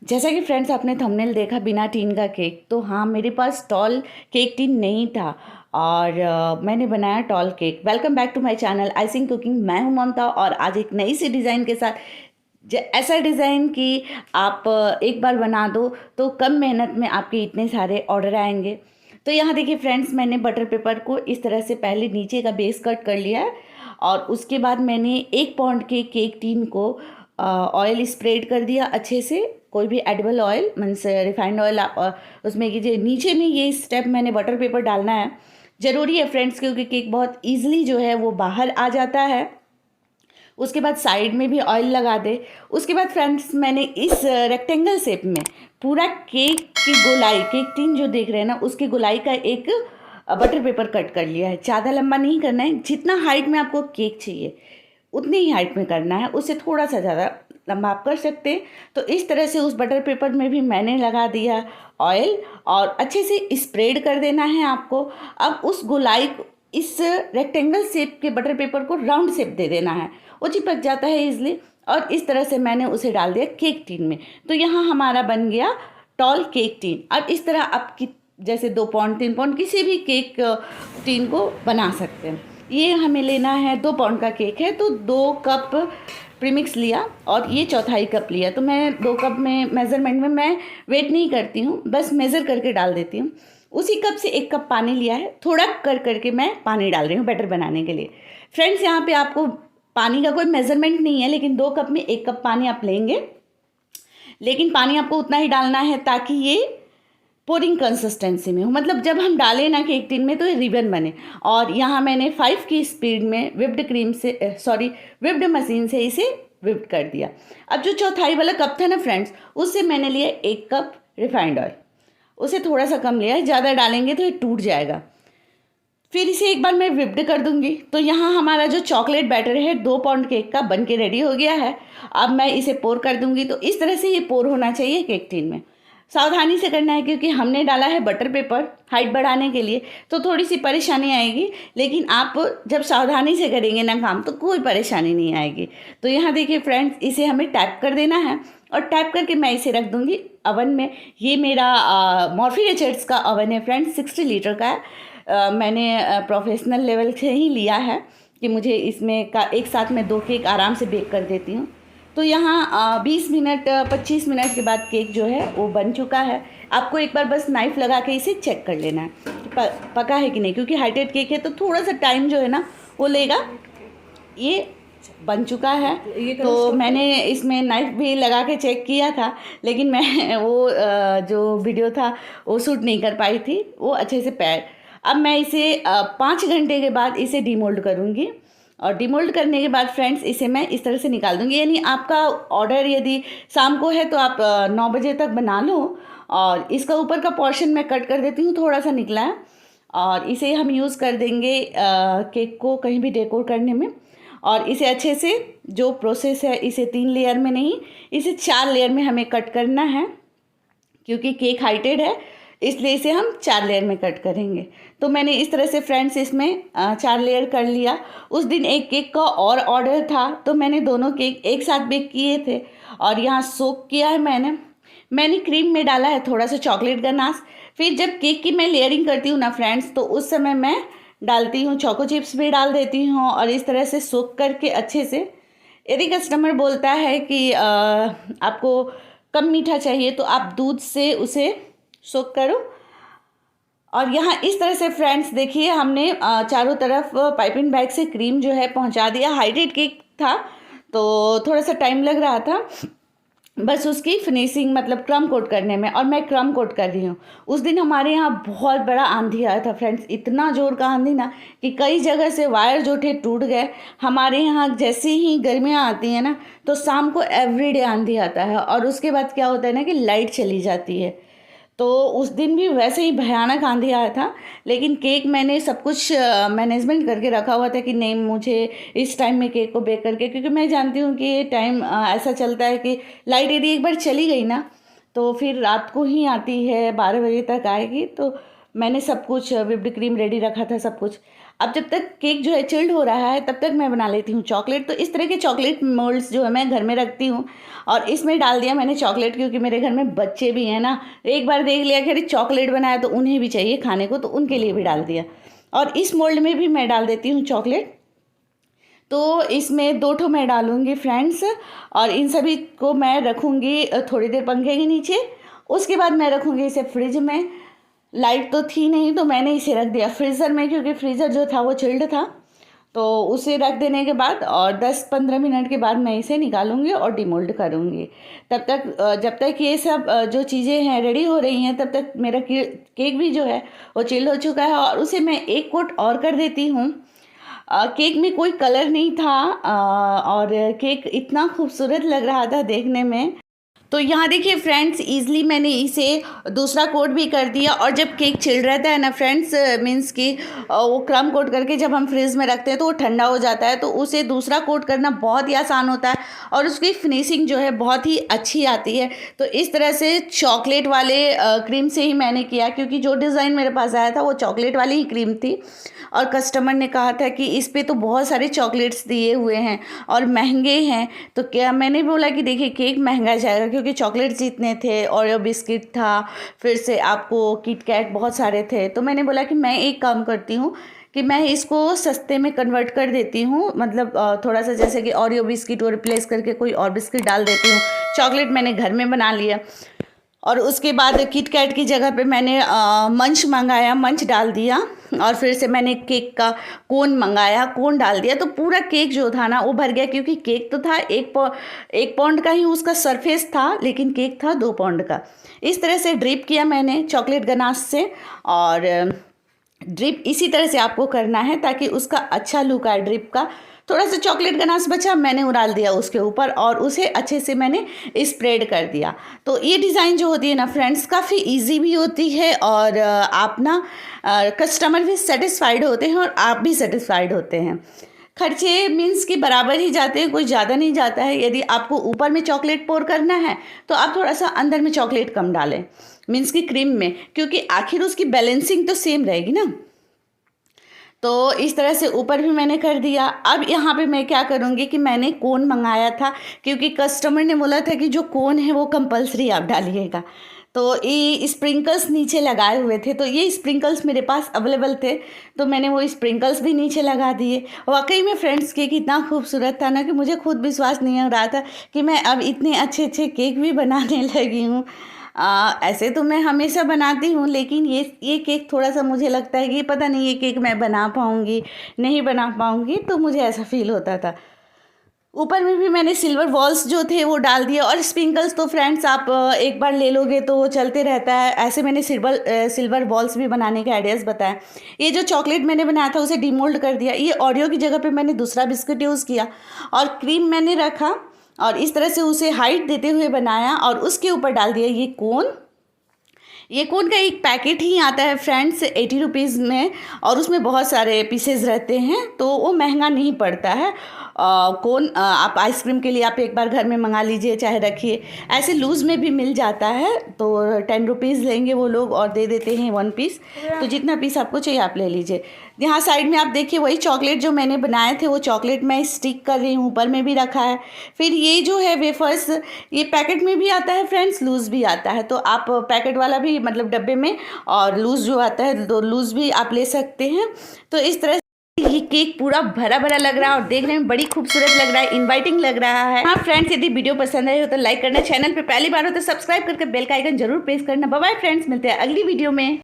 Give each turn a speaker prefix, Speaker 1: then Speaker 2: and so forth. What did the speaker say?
Speaker 1: जैसा कि फ्रेंड्स आपने थंबनेल देखा बिना टीन का केक, तो हाँ मेरे पास टॉल केक टीन नहीं था और मैंने बनाया tall cake. Welcome back to my channel icing cooking. मैं हूं ममता और आज एक नई सी डिज़ाइन के साथ ऐसा डिज़ाइन कि आप एक बार बना दो तो कम मेहनत में आपके इतने सारे ऑर्डर आएंगे। तो यहाँ देखिए फ्रेंड्स, मैंने बटर पेपर को इस तरह से पहले नीचे का बेस कट कर लिया है और उसके बाद मैंने 1 पाउंड के केक टीन को ऑयल स्प्रेड कर दिया अच्छे से। कोई भी edible oil means refined oil आप उसमें कीजिए। नीचे में ये स्टेप मैंने बटर पेपर डालना है, ज़रूरी है फ्रेंड्स, क्योंकि केक बहुत ईजिली जो है वो बाहर आ जाता है। उसके बाद साइड में भी ऑयल लगा दे। उसके बाद फ्रेंड्स मैंने इस रेक्टेंगल शेप में पूरा केक की गोलाई, केक टीन जो देख रहे हैं ना उसकी गोलाई का एक बटर पेपर कट कर लिया है। ज़्यादा लंबा नहीं करना है, जितना हाइट में आपको केक चाहिए उतनी ही हाइट में करना है, उससे थोड़ा सा ज़्यादा लंबा आप कर सकते हैं। तो इस तरह से उस बटर पेपर में भी मैंने लगा दिया ऑयल और अच्छे से स्प्रेड कर देना है आपको। अब उस गोलाई इस रेक्टेंगल शेप के बटर पेपर को राउंड शेप दे देना है, वो चिपक जाता है इजली। और इस तरह से मैंने उसे डाल दिया केक टीन में। तो यहाँ हमारा बन गया टॉल केक टीन। अब इस तरह आप जैसे 2 पाउंड 3 पाउंड किसी भी केक टीन को बना सकते हैं। ये हमें लेना है 2 पाउंड का केक है तो 2 कप प्रीमिक्स लिया और ये चौथाई कप लिया। तो मैं 2 कप में मेज़रमेंट में मैं वेट नहीं करती हूँ, बस मेज़र करके डाल देती हूँ। उसी कप से 1 कप पानी लिया है, थोड़ा करके मैं पानी डाल रही हूँ बैटर बनाने के लिए। फ्रेंड्स यहाँ पे आपको पानी का कोई मेज़रमेंट नहीं है, लेकिन 2 कप में 1 कप पानी आप लेंगे, लेकिन पानी आपको उतना ही डालना है ताकि ये पोरिंग कंसिस्टेंसी में हो। मतलब जब हम डालें ना केक टिन में तो ये रिबन बने। और यहाँ मैंने 5 की स्पीड में विप्ड मशीन से इसे विप्ड कर दिया। अब जो चौथाई वाला कप था ना फ्रेंड्स, उससे मैंने लिया 1 कप रिफाइंड ऑयल। उसे थोड़ा सा कम लिया है, ज़्यादा डालेंगे तो ये टूट जाएगा। फिर इसे एक बार मैं विप्ड कर दूंगी। तो यहाँ हमारा जो चॉकलेट बैटर है 2 पाउंड केक का बन के रेडी हो गया है। अब मैं इसे पोर कर दूंगी। तो इस तरह से ये पोर होना चाहिए केक टिन में। सावधानी से करना है क्योंकि हमने डाला है बटर पेपर हाइट बढ़ाने के लिए, तो थोड़ी सी परेशानी आएगी, लेकिन आप जब सावधानी से करेंगे ना काम तो कोई परेशानी नहीं आएगी। तो यहाँ देखिए फ्रेंड्स, इसे हमें टैप कर देना है और टैप करके मैं इसे रख दूँगी अवन में। ये मेरा मॉर्फी रिचर्ड्स का अवन है फ्रेंड्स, 60 लीटर का है। मैंने प्रोफेशनल लेवल से ही लिया है कि मुझे इसमें का एक साथ में 2 केक आराम से बेक कर देती हूँ। तो यहाँ 20 मिनट 25 मिनट के बाद केक जो है वो बन चुका है। आपको एक बार बस नाइफ़ लगा के इसे चेक कर लेना है कि पका है कि नहीं, क्योंकि हाइटेड केक है तो थोड़ा सा टाइम जो है ना वो लेगा। ये बन चुका है। तो मैंने इसमें नाइफ़ भी लगा के चेक किया था, लेकिन मैं वो जो वीडियो था वो शूट नहीं कर पाई थी, वो अच्छे से पैर। अब मैं इसे 5 घंटे के बाद इसे डीमोल्ड करूँगी और डीमोल्ड करने के बाद फ्रेंड्स इसे मैं इस तरह से निकाल दूँगी। यानी आपका ऑर्डर यदि शाम को है तो आप 9 बजे तक बना लो। और इसका ऊपर का पोर्शन मैं कट कर देती हूँ, थोड़ा सा निकला है, और इसे हम यूज़ कर देंगे केक को कहीं भी डेकोर करने में। और इसे अच्छे से जो प्रोसेस है, इसे 3 लेयर में नहीं, इसे 4 लेयर में हमें कट करना है, क्योंकि केक हाइटेड है इसलिए इसे हम 4 लेयर में कट करेंगे। तो मैंने इस तरह से फ्रेंड्स इसमें 4 लेयर कर लिया। उस दिन एक केक का और ऑर्डर था तो मैंने दोनों केक एक साथ बेक किए थे और यहाँ सोक किया है मैंने क्रीम में डाला है थोड़ा सा चॉकलेट गनाश। फिर जब केक की मैं लेयरिंग करती हूँ ना फ्रेंड्स, तो उस समय मैं डालती हूँ चोको चिप्स भी डाल देती हूँ और इस तरह से सोक करके अच्छे से। यदि कस्टमर बोलता है कि आपको कम मीठा चाहिए तो आप दूध से उसे सोक करो। और यहाँ इस तरह से फ्रेंड्स देखिए, हमने चारों तरफ पाइपिंग बैग से क्रीम जो है पहुँचा दिया। हाइटेड केक था तो थोड़ा सा टाइम लग रहा था बस उसकी फिनिशिंग मतलब क्रम कोट करने में, और मैं क्रम कोट कर रही हूँ। उस दिन हमारे यहाँ बहुत बड़ा आंधी आया था फ्रेंड्स, इतना ज़ोर का आंधी ना कि कई जगह से वायर जो थे टूट गए। हमारे यहाँ जैसे ही गर्मियाँ आती हैं ना तो शाम को एवरीडे आंधी आता है और उसके बाद क्या होता है ना कि लाइट चली जाती है। तो उस दिन भी वैसे ही भयानक आंधी आया था, लेकिन केक मैंने सब कुछ मैनेजमेंट करके रखा हुआ था कि नहीं, मुझे इस टाइम में केक को बेक करके, क्योंकि मैं जानती हूँ कि ये टाइम ऐसा चलता है कि लाइट यदि एक बार चली गई ना तो फिर रात को ही आती है, 12 बजे तक आएगी। तो मैंने सब कुछ विप्ड क्रीम रेडी रखा था सब कुछ। अब जब तक केक जो है चिल्ड हो रहा है तब तक मैं बना लेती हूँ चॉकलेट। तो इस तरह के चॉकलेट मोल्ड्स जो है मैं घर में रखती हूँ और इसमें डाल दिया मैंने चॉकलेट, क्योंकि मेरे घर में बच्चे भी हैं ना, एक बार देख लिया कि अरे चॉकलेट बनाया तो उन्हें भी चाहिए खाने को, तो उनके लिए भी डाल दिया। और इस मोल्ड में भी मैं डाल देती हूँ चॉकलेट। तो इसमें 2 ठो मैं डालूँगी फ्रेंड्स, और इन सभी को मैं रखूँगी थोड़ी देर पंखे के नीचे। उसके बाद मैं रखूँगी इसे फ्रिज में। लाइट तो थी नहीं तो मैंने इसे रख दिया फ्रीज़र में, क्योंकि फ्रीज़र जो था वो चिल्ड था। तो उसे रख देने के बाद और 10-15 मिनट के बाद मैं इसे निकालूंगी और डिमोल्ड करूंगी। तब तक जब तक ये सब जो चीज़ें हैं रेडी हो रही हैं, तब तक मेरा केक भी जो है वो चिल्ड हो चुका है और उसे मैं एक कोट और कर देती हूँ। केक में कोई कलर नहीं था और केक इतना खूबसूरत लग रहा था देखने में। तो यहाँ देखिए फ्रेंड्स, ईज़िली मैंने इसे दूसरा कोट भी कर दिया। और जब केक चिल रहता है ना फ्रेंड्स, मीन्स कि वो क्रम कोट करके जब हम फ्रिज में रखते हैं तो वो ठंडा हो जाता है, तो उसे दूसरा कोट करना बहुत ही आसान होता है और उसकी फिनिशिंग जो है बहुत ही अच्छी आती है। तो इस तरह से चॉकलेट वाले क्रीम से ही मैंने किया, क्योंकि जो डिज़ाइन मेरे पास आया था वो चॉकलेट वाली ही क्रीम थी और कस्टमर ने कहा था कि इस पे तो बहुत सारे चॉकलेट्स दिए हुए हैं और महंगे हैं। तो क्या मैंने बोला कि देखिए केक महंगा जाएगा, क्योंकि चॉकलेट्स इतने थे, ओरियो बिस्किट था, फिर से आपको किट कैट बहुत सारे थे। तो मैंने बोला कि मैं एक काम करती हूँ कि मैं इसको सस्ते में कन्वर्ट कर देती हूँ, मतलब थोड़ा सा जैसे कि ओरियो बिस्किट को रिप्लेस करके कोई और बिस्किट डाल देती हूँ। चॉकलेट मैंने घर में बना लिया और उसके बाद किट कैट की जगह पे मैंने मंच मंगाया, मंच डाल दिया और फिर से मैंने केक का कोन मंगाया, कोन डाल दिया। तो पूरा केक जो था ना वो भर गया, क्योंकि केक तो था 1 पाउंड का ही उसका सरफेस था, लेकिन केक था 2 पाउंड का। इस तरह से ड्रिप किया मैंने चॉकलेट गनाश से, और ड्रिप इसी तरह से आपको करना है ताकि उसका अच्छा लुक आए ड्रिप का। थोड़ा सा चॉकलेट गनाश बचा, मैंने उड़ाल दिया उसके ऊपर और उसे अच्छे से मैंने स्प्रेड कर दिया। तो ये डिज़ाइन जो होती है ना फ्रेंड्स, काफ़ी इजी भी होती है और आप ना कस्टमर भी सेटिस्फाइड होते हैं और आप भी सेटिस्फाइड होते हैं। खर्चे मीन्स कि बराबर ही जाते हैं, कोई ज़्यादा नहीं जाता है। यदि आपको ऊपर में चॉकलेट पोर करना है तो आप थोड़ा सा अंदर में चॉकलेट कम डालें, मीन्स कि क्रीम में, क्योंकि आखिर उसकी बैलेंसिंग तो सेम रहेगी ना। तो इस तरह से ऊपर भी मैंने कर दिया। अब यहाँ पे मैं क्या करूँगी कि मैंने कोन मंगाया था, क्योंकि कस्टमर ने बोला था कि जो कोन है वो कंपलसरी आप डालिएगा। तो ये स्प्रिंकल्स नीचे लगाए हुए थे, तो ये स्प्रिंकल्स मेरे पास अवेलेबल थे, तो मैंने वो स्प्रिंकल्स भी नीचे लगा दिए। वाकई में फ्रेंड्स केक इतना खूबसूरत था ना कि मुझे खुद विश्वास नहीं हो रहा था कि मैं अब इतने अच्छे अच्छे केक भी बनाने लगी हूँ। ऐसे तो मैं हमेशा बनाती हूँ, लेकिन ये केक थोड़ा सा मुझे लगता है कि पता नहीं ये केक मैं बना पाऊँगी नहीं बना पाऊँगी, तो मुझे ऐसा फील होता था। ऊपर में भी मैंने सिल्वर बॉल्स जो थे वो डाल दिए, और स्प्रिंकल्स तो फ्रेंड्स आप एक बार ले लोगे तो वो चलते रहता है। ऐसे मैंने सिल्वर बॉल्स भी बनाने के आइडियाज़ बताए। ये जो चॉकलेट मैंने बनाया था उसे डिमोल्ड कर दिया। ये ओरियो की जगह पे मैंने दूसरा बिस्किट यूज़ किया और क्रीम मैंने रखा और इस तरह से उसे हाइट देते हुए बनाया और उसके ऊपर डाल दिया ये कोन। ये कोन का एक पैकेट ही आता है फ्रेंड्स 80 रुपीज़ में, और उसमें बहुत सारे पीसेज रहते हैं, तो वो महंगा नहीं पड़ता है। कोन आप आइसक्रीम के लिए आप एक बार घर में मंगा लीजिए, चाहे रखिए। ऐसे लूज़ में भी मिल जाता है, तो 10 रुपीज़ लेंगे वो लोग और दे देते हैं 1 पीस। तो जितना पीस आपको चाहिए आप ले लीजिए। यहाँ साइड में आप देखिए वही चॉकलेट जो मैंने बनाए थे वो चॉकलेट मैं स्टिक कर रही हूँ, ऊपर में भी रखा है। फिर ये जो है वेफर्स, ये पैकेट में भी आता है फ्रेंड्स, लूज़ भी आता है, तो आप पैकेट वाला भी मतलब डब्बे में, और लूज़ जो आता है तो लूज़ भी आप ले सकते हैं। तो इस तरह ये केक पूरा भरा भरा लग रहा है और देखने में बड़ी खूबसूरत लग रहा है, इनवाइटिंग लग रहा है। हाँ फ्रेंड्स, यदि वीडियो पसंद आए हो तो लाइक करना, चैनल पे पहली बार हो तो सब्सक्राइब करके बेल का आइकन जरूर प्रेस करना। बाय बाय फ्रेंड्स, मिलते हैं अगली वीडियो में।